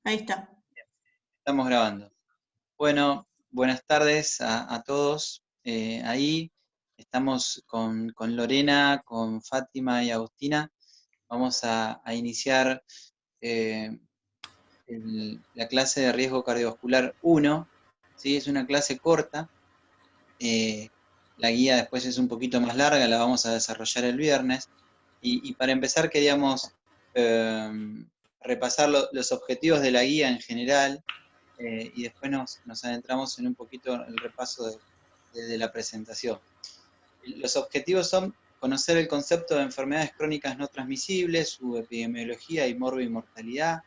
Ahí está. Estamos grabando. Bueno, buenas tardes a todos. Ahí estamos con Lorena, con Fátima y Agustina. Vamos a iniciar eh, la clase de riesgo cardiovascular 1. ¿Sí? Es una clase corta. eh, la guía después es un poquito más larga, la vamos a desarrollar el viernes. Y para empezar queríamos eh, repasar los objetivos de la guía en general. Y después nos adentramos en un poquito el repaso de la presentación. Los objetivos son conocer el concepto de enfermedades crónicas no transmisibles, su epidemiología y mortalidad,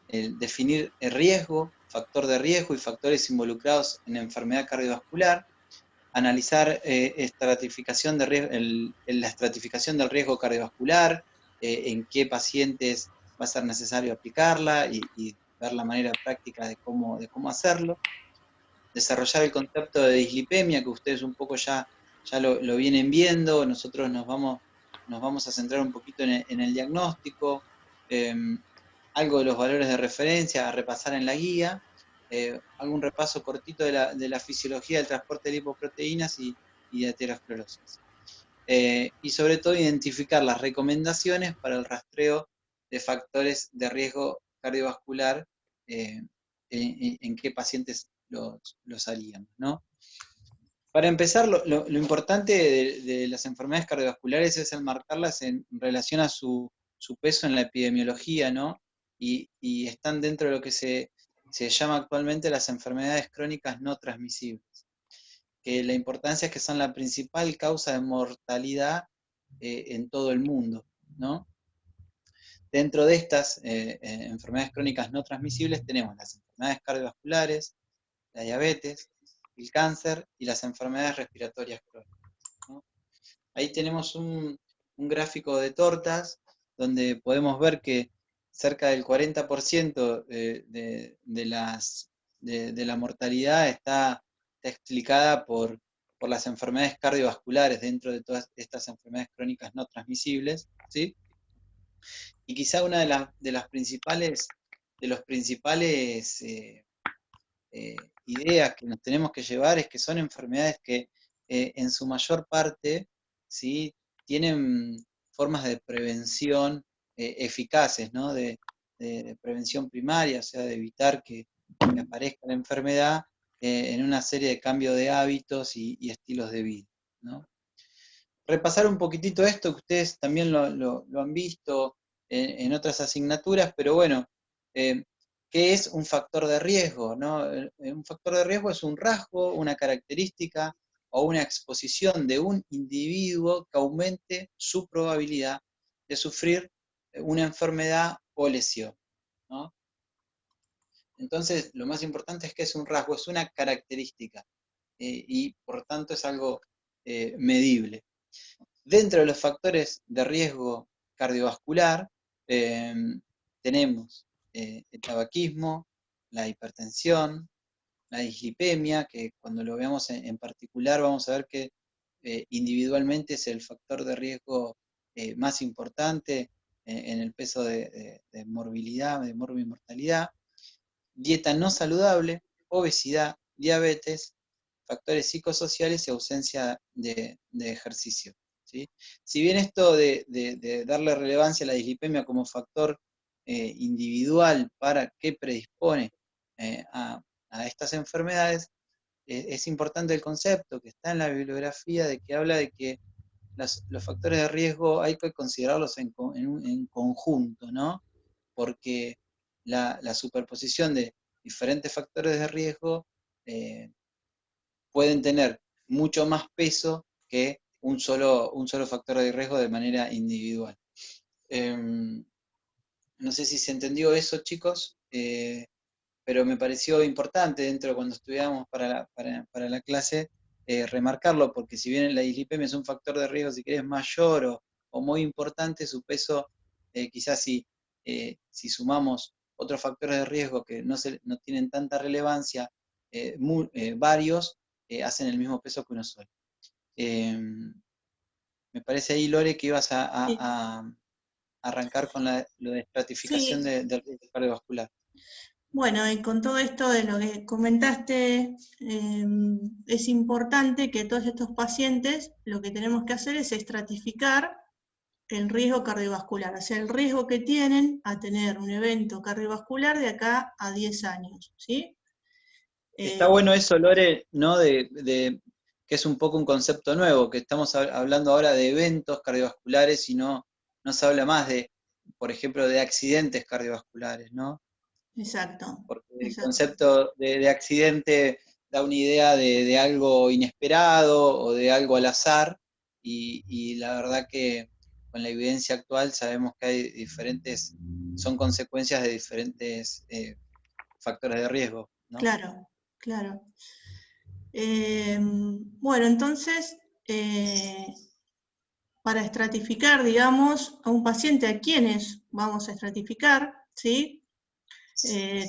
definir el riesgo, factor de riesgo y factores involucrados en enfermedad cardiovascular, analizar estratificación de riesgo, la estratificación del riesgo cardiovascular, en qué pacientes va a ser necesario aplicarla y ver la manera práctica de cómo hacerlo. Desarrollar el concepto de dislipemia, que ustedes un poco ya lo vienen viendo. Nosotros nos vamos a centrar un poquito en el diagnóstico, eh, algo de los valores de referencia a repasar en la guía, algún repaso cortito de la fisiología del transporte de lipoproteínas y de aterosclerosis. Y sobre todo identificar las recomendaciones para el rastreo de factores de riesgo cardiovascular, en qué pacientes los haríamos, ¿no? Para empezar, lo importante de las enfermedades cardiovasculares es enmarcarlas en relación a su peso en la epidemiología, ¿no? Y están dentro de lo que se llama actualmente las enfermedades crónicas no transmisibles, que la importancia es que son la principal causa de mortalidad en todo el mundo, ¿no? Dentro de estas enfermedades crónicas no transmisibles tenemos las enfermedades cardiovasculares, la diabetes, el cáncer y las enfermedades respiratorias crónicas, ¿no? Ahí tenemos un gráfico de tortas donde podemos ver que cerca del 40% de la mortalidad está explicada por las enfermedades cardiovasculares dentro de todas estas enfermedades crónicas no transmisibles, ¿sí? Y quizá una de los principales ideas que nos tenemos que llevar es que son enfermedades que en su mayor parte, ¿sí?, tienen formas de prevención eficaces, ¿no? De prevención primaria, o sea, de evitar que aparezca la enfermedad en una serie de cambios de hábitos y estilos de vida, ¿no? Repasar un poquitito esto, que ustedes también lo han visto en otras asignaturas, pero bueno, ¿qué es un factor de riesgo? ¿No? Un factor de riesgo es un rasgo, una característica o una exposición de un individuo que aumente su probabilidad de sufrir una enfermedad o lesión, ¿no? Entonces, lo más importante es que es un rasgo, es una característica, y por tanto es algo medible. Dentro de los factores de riesgo cardiovascular eh, tenemos el tabaquismo, la hipertensión, la dislipemia, que cuando lo veamos en particular vamos a ver que individualmente es el factor de riesgo más importante en el peso de morbilidad, de morbimortalidad. Dieta no saludable, obesidad, diabetes, factores psicosociales y ausencia de ejercicio, ¿sí? Si bien esto de darle relevancia a la dislipemia como factor individual para qué predispone a estas enfermedades, es importante el concepto que está en la bibliografía de que habla de que los factores de riesgo hay que considerarlos en conjunto, ¿no? Porque la superposición de diferentes factores de riesgo eh, pueden tener mucho más peso que un solo factor de riesgo de manera individual. No sé si se entendió eso, chicos, pero me pareció importante dentro de cuando estudiábamos para la clase remarcarlo, porque si bien la dislipemia es un factor de riesgo, si querés, mayor o muy importante, su peso, quizás si sumamos otros factores de riesgo que no tienen tanta relevancia, varios hacen el mismo peso que uno solo. Me parece ahí, Lore, que ibas Sí. arrancar con lo de estratificación Sí, del riesgo cardiovascular. bueno, y con todo esto de lo que comentaste, es importante que todos estos pacientes lo que tenemos que hacer es estratificar el riesgo cardiovascular, o sea, el riesgo que tienen a tener un evento cardiovascular de acá a 10 años, ¿sí? Está bueno eso, Lore, ¿no? Que es un poco un concepto nuevo, que estamos hablando ahora de eventos cardiovasculares y no se habla más de, por ejemplo, de accidentes cardiovasculares, ¿no? Exacto, Porque el exacto. concepto de accidente da una idea de algo inesperado o de algo al azar, y la verdad que con la evidencia actual sabemos que hay son consecuencias de diferentes factores de riesgo, ¿no? Claro, claro. Bueno, entonces, para estratificar, digamos, a un paciente, ¿a quiénes vamos a estratificar? ¿Sí?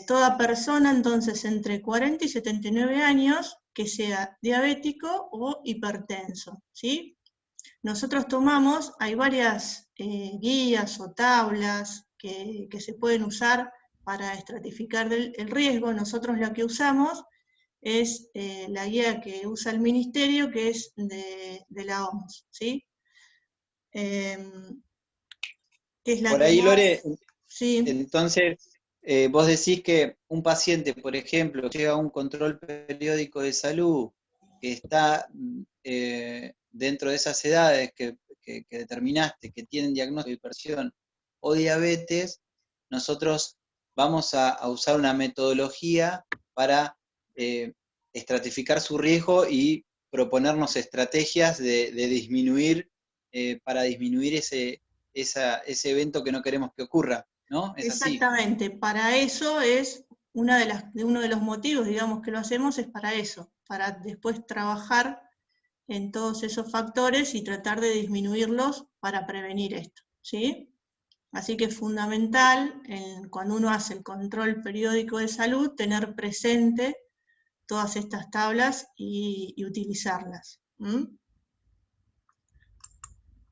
Toda persona, entonces, entre 40 y 79 años que sea diabético o hipertenso, ¿sí? Nosotros tomamos, hay varias guías o tablas que se pueden usar para estratificar el riesgo. Nosotros la que usamos es la guía que usa el ministerio, que es de la OMS, ¿sí? Que es la Por que ahí, más, Lore, sí, entonces, vos decís que un paciente, por ejemplo, llega a un control periódico de salud que está dentro de esas edades que determinaste, que tienen diagnóstico de hipertensión o diabetes, nosotros vamos a usar una metodología para eh, estratificar su riesgo y proponernos estrategias de disminuir, para disminuir ese evento que no queremos que ocurra, ¿no? Es así. exactamente. Para eso es uno de los motivos, digamos, que lo hacemos es para eso, para después trabajar en todos esos factores y tratar de disminuirlos para prevenir esto, ¿sí? Así que es fundamental, cuando uno hace el control periódico de salud, tener presente todas estas tablas y utilizarlas. Y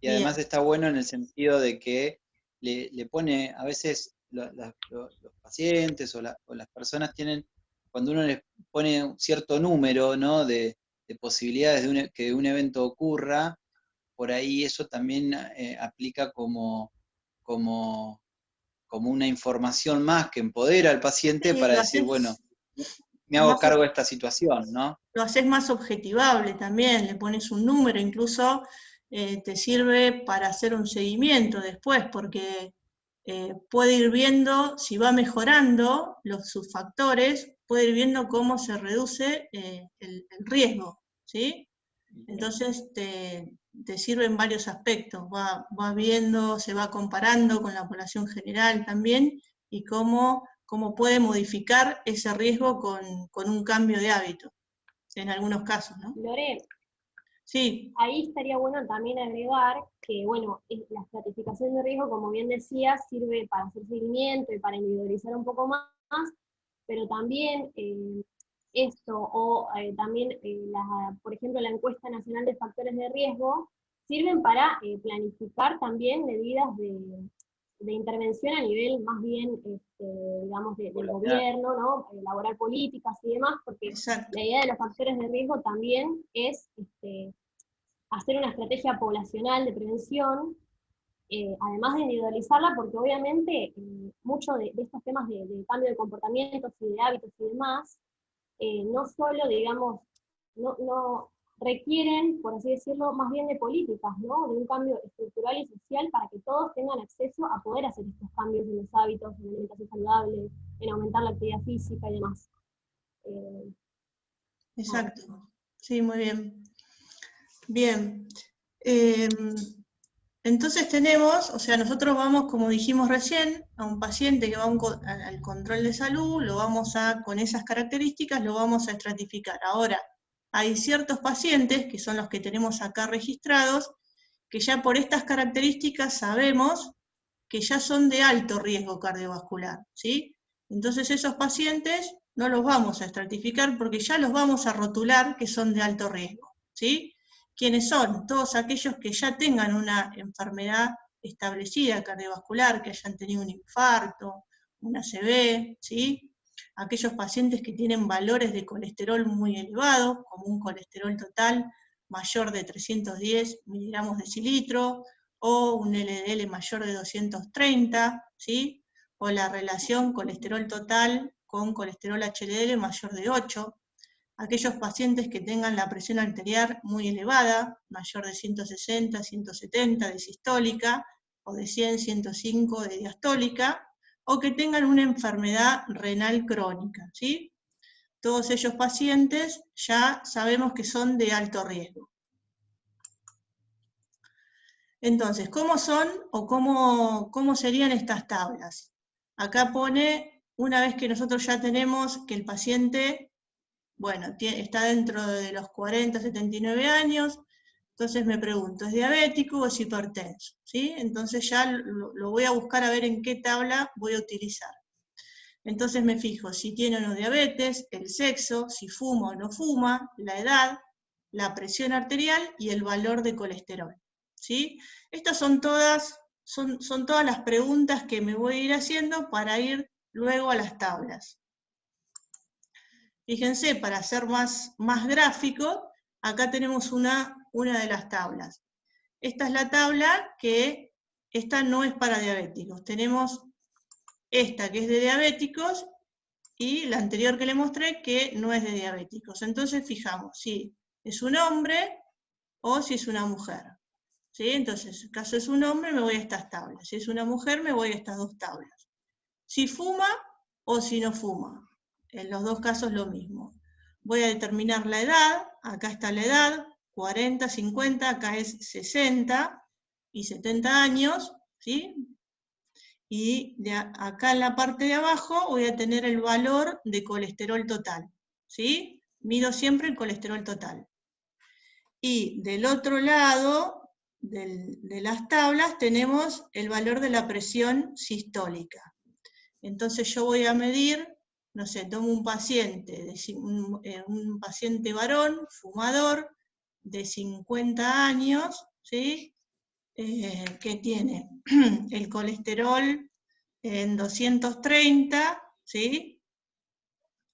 Bien, además está bueno en el sentido de que le pone, a veces los pacientes o las personas tienen, cuando uno les pone un cierto número, ¿no? de posibilidades que un evento ocurra, por ahí eso también aplica como, como una información más que empodera al paciente sí, para decir, bueno, me hago más, cargo de esta situación, ¿no? lo haces más objetivable también, le pones un número, incluso te sirve para hacer un seguimiento después, porque puede ir viendo si va mejorando sus factores, puede ir viendo cómo se reduce el riesgo, ¿sí? Entonces te sirve en varios aspectos, va viendo, se va comparando con la población general también y cómo puede modificar ese riesgo con un cambio de hábito, en algunos casos, ¿no? Lore, Sí, ahí estaría bueno también agregar que, bueno, la estratificación de riesgo, como bien decía, sirve para hacer seguimiento y para individualizar un poco más, pero también esto o también, por ejemplo, la encuesta nacional de factores de riesgo, sirven para planificar también medidas de intervención a nivel más bien, digamos, del gobierno, ¿no? Elaborar políticas y demás, porque exacto. la idea de los factores de riesgo también es hacer una estrategia poblacional de prevención, además de individualizarla, porque obviamente muchos de estos temas de cambio de comportamientos y de hábitos y demás, no solo, digamos, no requieren, por así decirlo, más bien de políticas, ¿no? De un cambio estructural y social para que todos tengan acceso a poder hacer estos cambios en los hábitos, en la alimentación saludable, en aumentar la actividad física y demás. Exacto. Sí, muy bien. Bien. Eh, entonces tenemos, o sea, nosotros vamos, como dijimos recién, a un paciente que va al control de salud, con esas características, lo vamos a estratificar. Ahora, hay ciertos pacientes, que son los que tenemos acá registrados, que ya por estas características sabemos que ya son de alto riesgo cardiovascular, ¿sí? Entonces esos pacientes no los vamos a estratificar porque ya los vamos a rotular que son de alto riesgo, ¿sí? ¿Quiénes son? Todos aquellos que ya tengan una enfermedad establecida cardiovascular, que hayan tenido un infarto, un ACV, ¿sí? Aquellos pacientes que tienen valores de colesterol muy elevados, como un colesterol total mayor de 310 miligramos decilitro, o un LDL mayor de 230, ¿sí? O la relación colesterol total con colesterol HDL mayor de 8, aquellos pacientes que tengan la presión arterial muy elevada, mayor de 160, 170 de sistólica, o de 100, 105 de diastólica, o que tengan una enfermedad renal crónica, ¿sí? Todos ellos pacientes ya sabemos que son de alto riesgo. Entonces, ¿cómo son o cómo serían estas tablas? Acá pone, una vez que nosotros ya tenemos que el paciente, bueno, está dentro de los 40, 79 años, entonces me pregunto, ¿es diabético o es hipertenso? ¿Sí? Entonces ya lo voy a buscar a ver en qué tabla voy a utilizar. Entonces me fijo si tiene o no diabetes, el sexo, si fuma o no fuma, la edad, la presión arterial y el valor de colesterol, ¿sí? Estas son todas las preguntas que me voy a ir haciendo para ir luego a las tablas. Fíjense, para hacer más gráfico, acá tenemos una de las tablas. Esta es la tabla que, esta no es para diabéticos. Tenemos esta que es de diabéticos y la anterior que le mostré que no es de diabéticos. Entonces fijamos si es un hombre o si es una mujer. ¿Sí? Entonces, en caso es un hombre me voy a estas tablas. Si es una mujer me voy a estas dos tablas. Si fuma o si no fuma. En los dos casos lo mismo. Voy a determinar la edad, acá está la edad, 40, 50, acá es 60 y 70 años, ¿sí? Y acá en la parte de abajo voy a tener el valor de colesterol total, ¿sí? Mido siempre el colesterol total. Y del otro lado de las tablas tenemos el valor de la presión sistólica. Entonces yo voy a medir, no sé, tomo un paciente, un paciente varón, fumador, de 50 años, ¿sí? Que tiene el colesterol en 230, ¿sí?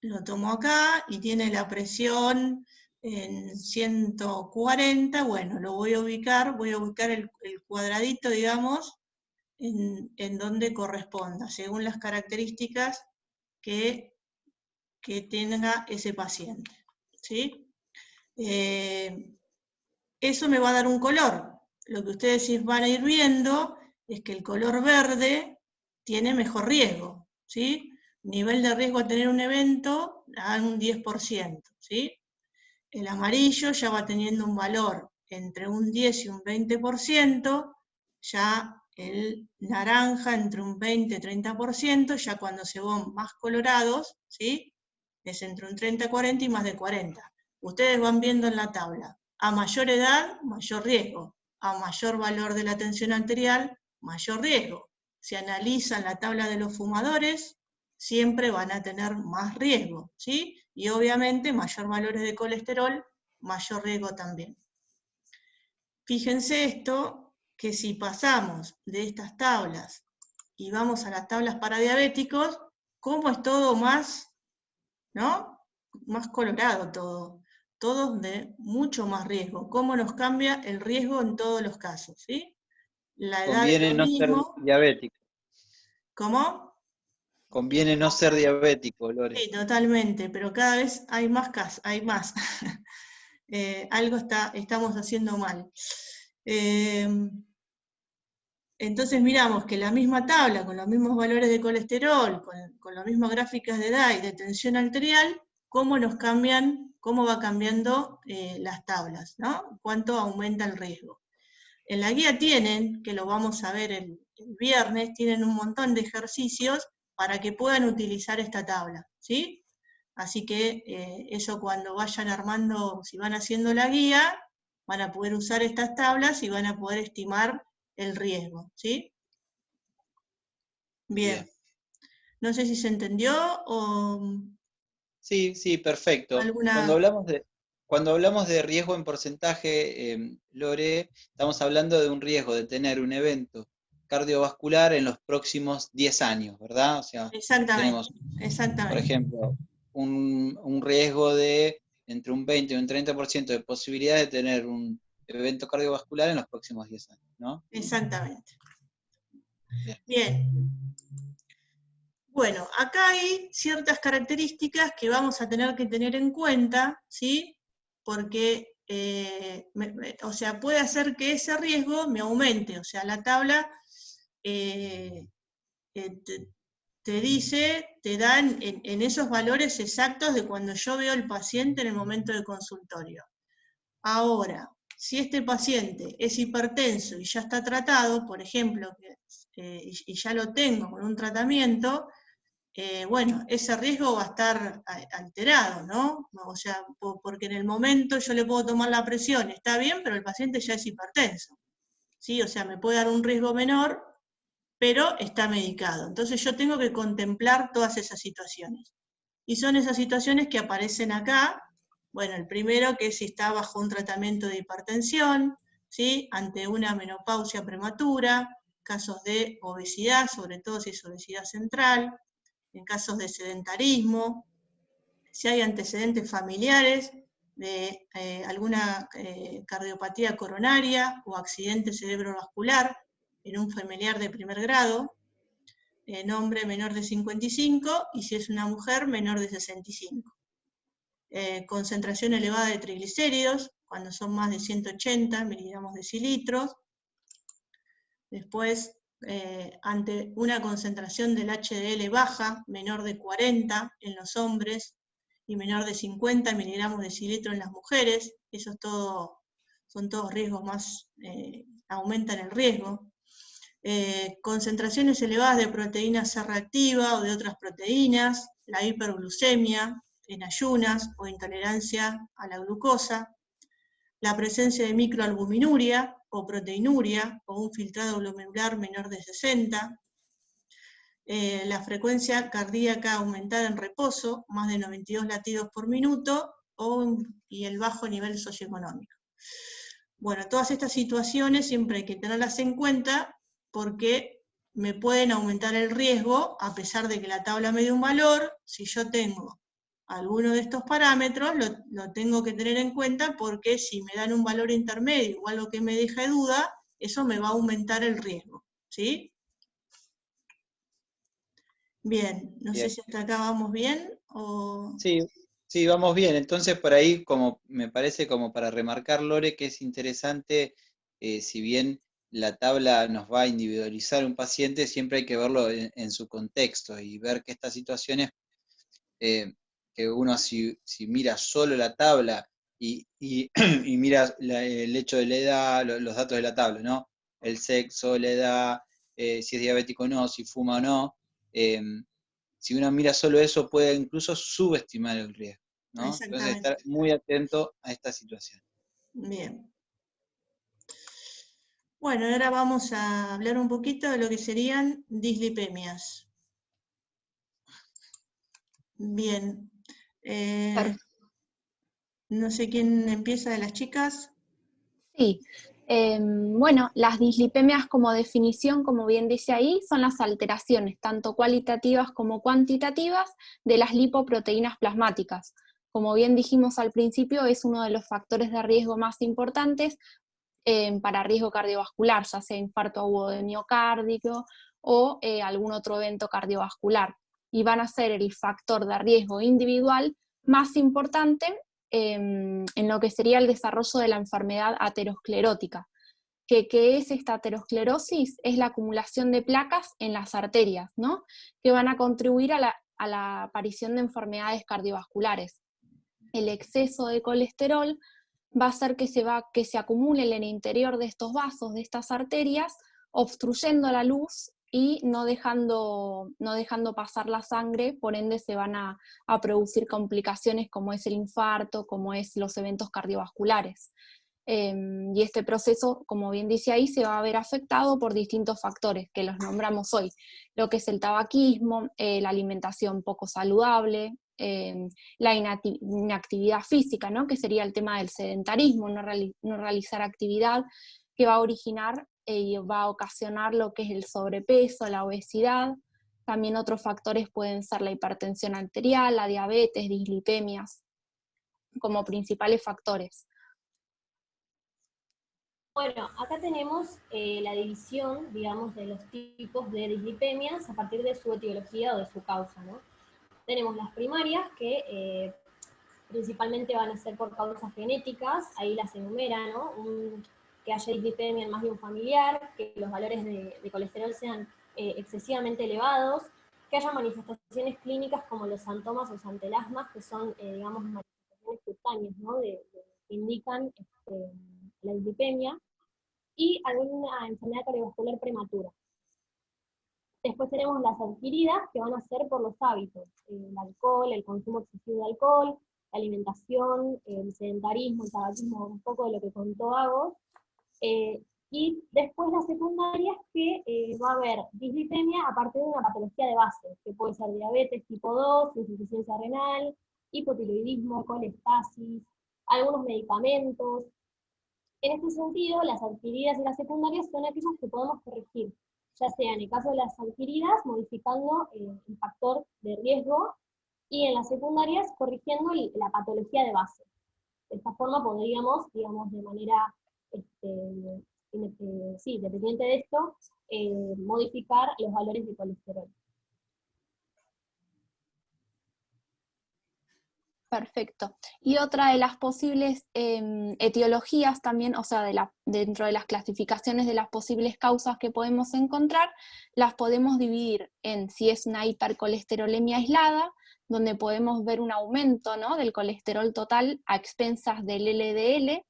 Lo tomo acá y tiene la presión en 140, bueno, lo voy a ubicar el cuadradito, digamos, en donde corresponda, según las características que tenga ese paciente, ¿sí? Eso me va a dar un color. Lo que ustedes van a ir viendo es que el color verde tiene mejor riesgo, ¿sí? Nivel de riesgo a tener un evento a un 10%, ¿sí? El amarillo ya va teniendo un valor entre un 10 y un 20%, ya el naranja entre un 20 y 30%, ya cuando se van más colorados, ¿sí? Es entre un 30 y 40 y más de 40. Ustedes van viendo en la tabla. A mayor edad, mayor riesgo. A mayor valor de la tensión arterial, mayor riesgo. Si analizan la tabla de los fumadores, siempre van a tener más riesgo, ¿sí? Y obviamente mayor valores de colesterol, mayor riesgo también. Fíjense esto, que si pasamos de estas tablas y vamos a las tablas para diabéticos, cómo es todo más, ¿no? Más colorado todo. Todos de mucho más riesgo. Cómo nos cambia el riesgo en todos los casos, ¿sí? La edad es Conviene lo no ser mismo. diabético. ¿Cómo? Conviene no ser diabético, Lore. Sí, totalmente, pero cada vez hay más casos, hay más. Algo estamos haciendo mal. Entonces miramos que la misma tabla, con los mismos valores de colesterol, con las mismas gráficas de edad y de tensión arterial, cómo va cambiando las tablas, ¿no? Cuánto aumenta el riesgo. En la guía tienen, que lo vamos a ver el viernes, tienen un montón de ejercicios para que puedan utilizar esta tabla, ¿sí? Así que eso cuando vayan armando, si van haciendo la guía, van a poder usar estas tablas y van a poder estimar el riesgo, ¿sí? Bien. No sé si se entendió o... Sí, perfecto. alguna... Cuando hablamos de riesgo en porcentaje, Lore, estamos hablando de un riesgo de tener un evento cardiovascular en los próximos 10 años, ¿verdad? O sea, Exactamente, tenemos, por ejemplo, un riesgo de entre un 20 y un 30% de posibilidad de tener un evento cardiovascular en los próximos 10 años, ¿no? Exactamente. Bien. Bien. Bueno, acá hay ciertas características que vamos a tener que tener en cuenta, ¿sí? Porque, o sea, puede hacer que ese riesgo me aumente, o sea, la tabla te dice, te dan en esos valores exactos de cuando yo veo al paciente en el momento del consultorio. Ahora, si este paciente es hipertenso y ya está tratado, por ejemplo, y ya lo tengo con un tratamiento, bueno, ese riesgo va a estar alterado, ¿no? O sea, porque en el momento yo le puedo tomar la presión, está bien, pero el paciente ya es hipertenso, ¿sí? O sea, me puede dar un riesgo menor, pero está medicado. Entonces yo tengo que contemplar todas esas situaciones. Y son esas situaciones que aparecen acá. Bueno, el primero que es si está bajo un tratamiento de hipertensión, ¿sí? Ante una menopausia prematura, casos de obesidad, sobre todo si es obesidad central, en casos de sedentarismo, si hay antecedentes familiares de alguna cardiopatía coronaria o accidente cerebrovascular en un familiar de primer grado, hombre menor de 55 y si es una mujer menor de 65. Concentración elevada de triglicéridos, cuando son más de 180 miligramos decilitros. Después, ante una concentración del HDL baja, menor de 40 en los hombres y menor de 50 miligramos decilitro en las mujeres, eso es todo, son todos riesgos más, aumentan el riesgo. Concentraciones elevadas de proteína C reactiva o de otras proteínas, la hiperglucemia en ayunas o intolerancia a la glucosa, la presencia de microalbuminuria o proteinuria o un filtrado glomerular menor de 60, la frecuencia cardíaca aumentada en reposo, más de 92 latidos por minuto, y el bajo nivel socioeconómico. Bueno, todas estas situaciones siempre hay que tenerlas en cuenta porque me pueden aumentar el riesgo, a pesar de que la tabla me dé un valor. Si yo tengo alguno de estos parámetros, lo tengo que tener en cuenta porque si me dan un valor intermedio o algo que me deja de duda, eso me va a aumentar el riesgo, ¿sí? Bien, no sé si hasta acá vamos bien o... Sí, sí, vamos bien. Entonces, por ahí, como me parece como para remarcar, Lore, que es interesante, si bien la tabla nos va a individualizar un paciente, siempre hay que verlo en su contexto y ver que estas situaciones, que uno si mira solo la tabla y mira el hecho de la edad, los datos de la tabla, ¿no? El sexo, la edad, si es diabético o no, si fuma o no, si uno mira solo eso, puede incluso subestimar el riesgo, ¿no? Entonces, estar muy atento a esta situación. Bien. Bueno, ahora vamos a hablar un poquito de lo que serían dislipemias. Bien. No sé quién empieza de las chicas. Sí. Bueno, las dislipemias como definición, como bien dice ahí, son las alteraciones, tanto cualitativas como cuantitativas, de las lipoproteínas plasmáticas. Como bien dijimos al principio, es uno de los factores de riesgo más importantes para riesgo cardiovascular, ya sea infarto agudo de miocardio o algún otro evento cardiovascular. Y van a ser el factor de riesgo individual más importante en lo que sería el desarrollo de la enfermedad aterosclerótica. ¿Qué es esta aterosclerosis? Es la acumulación de placas en las arterias, ¿no? Que van a contribuir a la aparición de enfermedades cardiovasculares. El exceso de colesterol va a hacer que se acumule en el interior de estos vasos, de estas arterias, obstruyendo la luz y no dejando pasar la sangre, por ende se van a producir complicaciones como es el infarto, como es los eventos cardiovasculares. Y este proceso, como bien dice ahí, se va a ver afectado por distintos factores que los nombramos hoy, lo que es el tabaquismo, la alimentación poco saludable, la inactividad física, ¿no? Que sería el tema del sedentarismo, no realizar actividad, que va a originar y va a ocasionar lo que es el sobrepeso, la obesidad. También otros factores pueden ser la hipertensión arterial, la diabetes, dislipemias, como principales factores. Bueno, acá tenemos la división, digamos, de los tipos de dislipemias a partir de su etiología o de su causa, ¿no? Tenemos las primarias, que principalmente van a ser por causas genéticas, ahí las enumera, ¿no? Que haya dislipemia en más de un familiar, que los valores de colesterol sean excesivamente elevados, que haya manifestaciones clínicas como los santomas o santelasmas, que son, digamos, manifestaciones cutáneas, ¿no? Que indican la dislipemia, y alguna enfermedad cardiovascular prematura. Después tenemos las adquiridas, que van a ser por los hábitos, el alcohol, el consumo excesivo de alcohol, la alimentación, el sedentarismo, el tabaquismo, un poco de lo que contó Agos. Y después las secundarias, que va a haber dislipemia a partir de una patología de base, que puede ser diabetes tipo 2, insuficiencia renal, hipotiroidismo, colestasis, algunos medicamentos. En este sentido, las adquiridas y las secundarias son aquellas que podemos corregir, ya sea en el caso de las adquiridas, modificando el factor de riesgo, y en las secundarias, corrigiendo la patología de base. De esta forma podríamos, digamos, de manera, dependiente de esto, modificar los valores de colesterol. Perfecto. Y otra de las posibles etiologías también, o sea, dentro de las clasificaciones de las posibles causas que podemos encontrar, las podemos dividir en si es una hipercolesterolemia aislada, donde podemos ver un aumento, ¿no?, del colesterol total a expensas del LDL.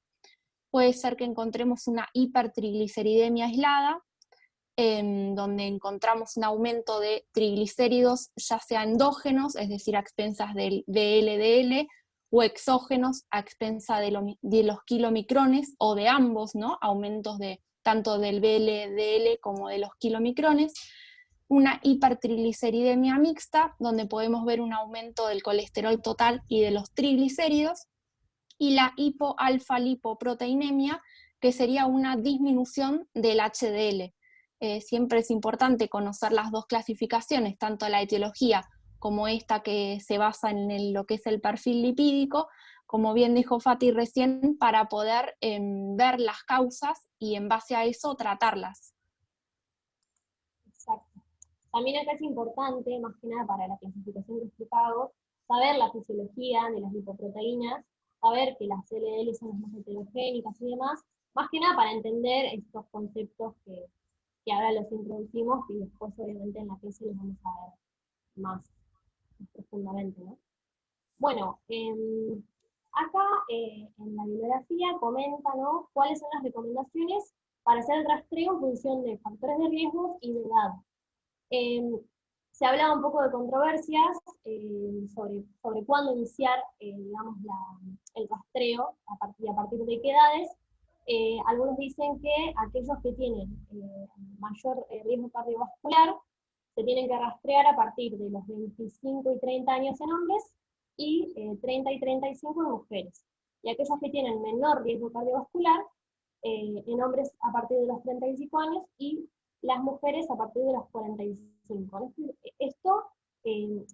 Puede ser que encontremos una hipertrigliceridemia aislada, donde encontramos un aumento de triglicéridos, ya sea endógenos, es decir, a expensas del LDL, o exógenos, a expensas de los kilomicrones, o de ambos, ¿no?, aumentos tanto del VLDL como de los kilomicrones. Una hipertrigliceridemia mixta, donde podemos ver un aumento del colesterol total y de los triglicéridos, y la hipoalfa-lipoproteinemia, que sería una disminución del HDL. Siempre es importante conocer las dos clasificaciones, tanto la etiología como esta que se basa en lo que es el perfil lipídico, como bien dijo Fati recién, para poder ver las causas y en base a eso tratarlas. Exacto. También acá es importante, más que nada para la clasificación de explicado, saber la fisiología de las lipoproteínas, saber que las LDL son las más heterogénicas y demás, más que nada para entender estos conceptos que ahora los introducimos, y después obviamente en la clase los vamos a ver más profundamente, ¿no? Bueno, acá en la bibliografía comenta, ¿no?, cuáles son las recomendaciones para hacer el rastreo en función de factores de riesgo y de edad. Se hablaba un poco de controversias sobre cuándo iniciar, digamos, el rastreo, a partir de qué edades. Algunos dicen que aquellos que tienen mayor riesgo cardiovascular se tienen que rastrear a partir de los 25 y 30 años en hombres, y 30 y 35 en mujeres. Y aquellos que tienen menor riesgo cardiovascular, en hombres a partir de los 35 años, y las mujeres a partir de los 45. Esto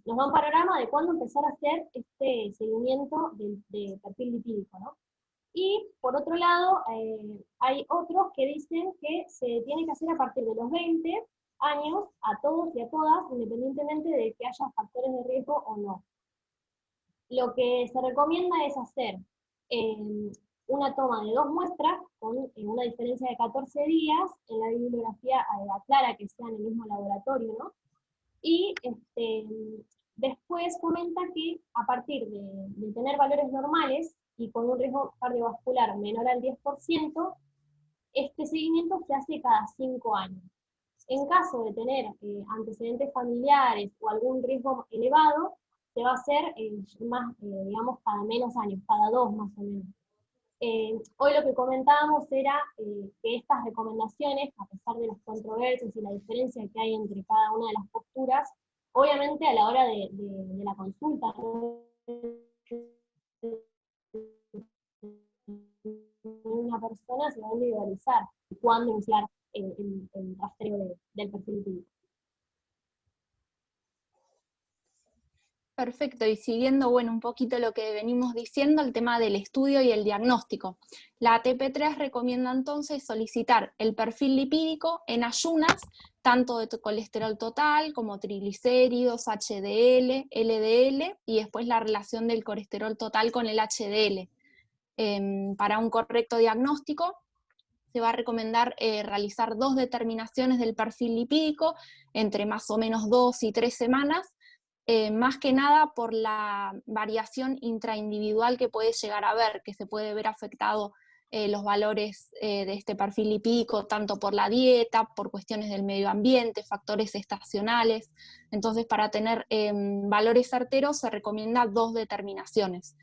nos da un panorama de cuándo empezar a hacer este seguimiento de perfil lipídico, ¿no? Y por otro lado, hay otros que dicen que se tiene que hacer a partir de los 20 años a todos y a todas, independientemente de que haya factores de riesgo o no. Lo que se recomienda es hacer una toma de 2 muestras con una diferencia de 14 días, en la bibliografía aclara que sea en el mismo laboratorio, ¿no? Y después comenta que a partir de tener valores normales y con un riesgo cardiovascular menor al 10%, este seguimiento se hace cada 5 años. En caso de tener antecedentes familiares o algún riesgo elevado, se va a hacer digamos, cada menos años, cada 2 más o menos. Hoy lo que comentábamos era que estas recomendaciones, a pesar de las controversias y la diferencia que hay entre cada una de las posturas, obviamente a la hora de la consulta, una persona se va a individualizar cuándo iniciar el rastreo del perfil lipídico. Perfecto, y siguiendo, bueno, un poquito lo que venimos diciendo, el tema del estudio y el diagnóstico. La ATP3 recomienda entonces solicitar el perfil lipídico en ayunas, tanto de colesterol total como triglicéridos, HDL, LDL, y después la relación del colesterol total con el HDL. Para un correcto diagnóstico, se va a recomendar realizar 2 determinaciones del perfil lipídico entre más o menos 2 y 3 semanas, más que nada por la variación intraindividual que puede llegar a haber, que se puede ver afectado los valores de este perfil lipídico, tanto por la dieta, por cuestiones del medio ambiente, factores estacionales. Entonces, para tener valores certeros se recomienda 2 determinaciones.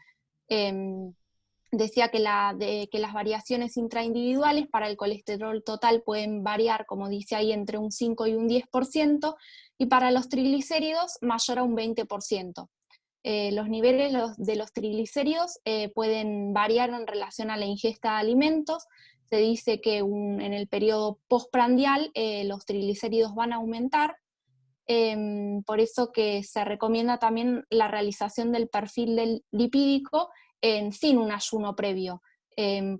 Decía que las variaciones intraindividuales para el colesterol total pueden variar, como dice ahí, entre un 5 y un 10%, y para los triglicéridos mayor a un 20%. Los niveles de los triglicéridos pueden variar en relación a la ingesta de alimentos. Se dice que en el periodo postprandial los triglicéridos van a aumentar. Por eso que se recomienda también la realización del perfil del lipídico sin un ayuno previo,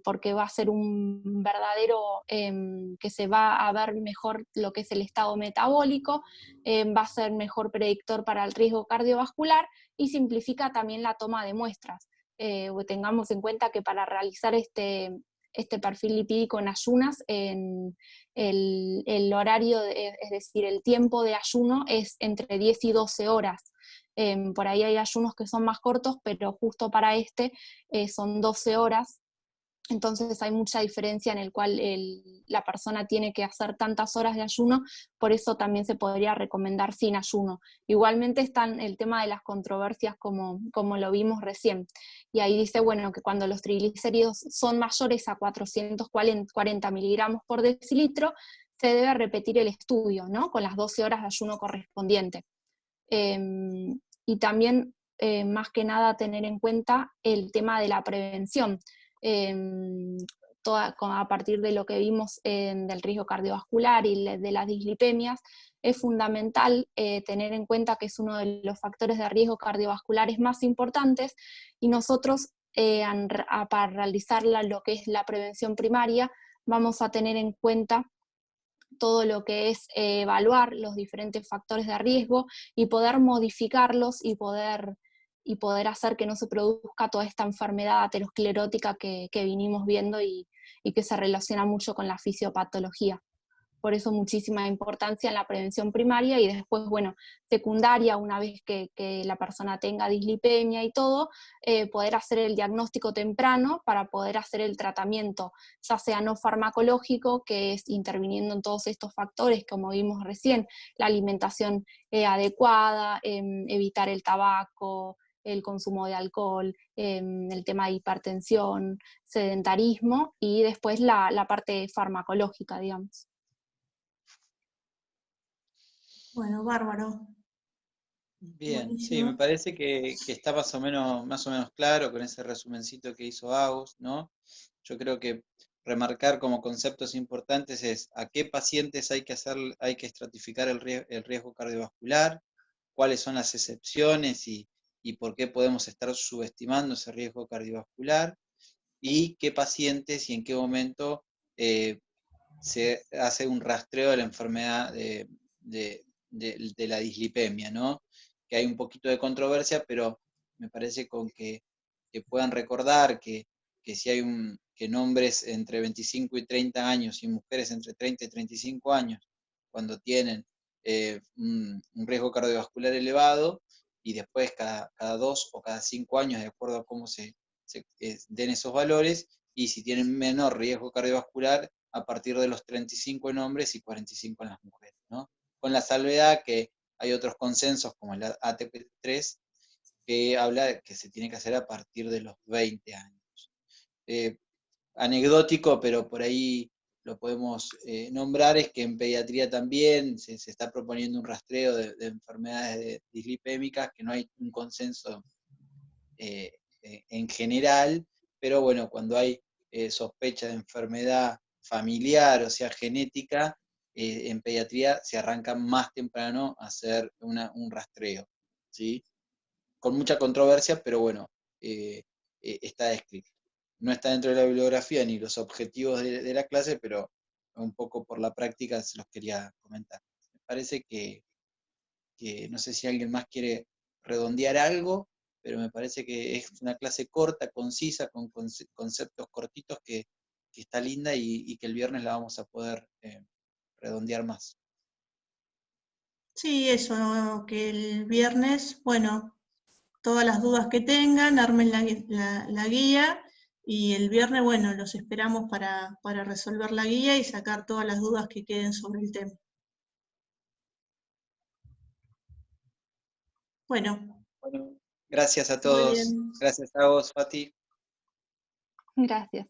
porque va a ser un verdadero, que se va a ver mejor lo que es el estado metabólico, va a ser mejor predictor para el riesgo cardiovascular y simplifica también la toma de muestras. Tengamos en cuenta que para realizar este perfil lipídico en ayunas, el horario, es decir, el tiempo de ayuno es entre 10 y 12 horas. Por ahí hay ayunos que son más cortos, pero justo para son 12 horas. Entonces hay mucha diferencia en el cual la persona tiene que hacer tantas horas de ayuno, por eso también se podría recomendar sin ayuno. Igualmente está el tema de las controversias como lo vimos recién. Y ahí dice, bueno, que cuando los triglicéridos son mayores a 440 miligramos por decilitro, se debe repetir el estudio, ¿no? Con las 12 horas de ayuno correspondiente. Y también, más que nada, tener en cuenta el tema de la prevención. A partir de lo que vimos del riesgo cardiovascular y de las dislipemias, es fundamental tener en cuenta que es uno de los factores de riesgo cardiovasculares más importantes, y nosotros para realizar lo que es la prevención primaria vamos a tener en cuenta todo lo que es evaluar los diferentes factores de riesgo y poder modificarlos y poder hacer que no se produzca toda esta enfermedad aterosclerótica que vinimos viendo y que se relaciona mucho con la fisiopatología. Por eso muchísima importancia en la prevención primaria, y después, bueno, secundaria, una vez que la persona tenga dislipemia y todo, poder hacer el diagnóstico temprano para poder hacer el tratamiento, ya sea no farmacológico, que es interviniendo en todos estos factores, como vimos recién, la alimentación adecuada, evitar el tabaco, el consumo de alcohol, el tema de hipertensión, sedentarismo, y después la parte farmacológica, digamos. Bueno, bárbaro. Bien, sí, Buenísimo. me parece que está más o menos claro con ese resumencito que hizo Agus, ¿no? Yo creo que remarcar como conceptos importantes es a qué pacientes hay que estratificar el riesgo cardiovascular, cuáles son las excepciones y por qué podemos estar subestimando ese riesgo cardiovascular, y qué pacientes y en qué momento se hace un rastreo de la enfermedad de la dislipemia, ¿no? Que hay un poquito de controversia, pero me parece con que puedan recordar que si hay que hombres entre 25 y 30 años y mujeres entre 30 y 35 años, cuando tienen un riesgo cardiovascular elevado, y después cada 2 o cada 5 años, de acuerdo a cómo se den esos valores, y si tienen menor riesgo cardiovascular a partir de los 35 en hombres y 45 en las mujeres, ¿no? Con la salvedad que hay otros consensos, como el ATP3, que habla de que se tiene que hacer a partir de los 20 años. Anecdótico, pero por ahí lo podemos nombrar, es que en pediatría también se está proponiendo un rastreo de enfermedades dislipémicas, que no hay un consenso en general, pero bueno, cuando hay sospecha de enfermedad familiar o sea genética, en pediatría se arranca más temprano a hacer un rastreo, ¿sí? Con mucha controversia, pero bueno, está escrito. No está dentro de la bibliografía ni los objetivos de la clase, pero un poco por la práctica se los quería comentar. Me parece que no sé si alguien más quiere redondear algo, pero me parece que es una clase corta, concisa, con conceptos cortitos que está linda y que el viernes la vamos a poder redondear más. Sí, eso, que el viernes, bueno, todas las dudas que tengan, armen la guía, y el viernes, bueno, los esperamos para resolver la guía y sacar todas las dudas que queden sobre el tema. Bueno, Bueno, gracias a muy todos. bien. Gracias a vos, Fati. Gracias.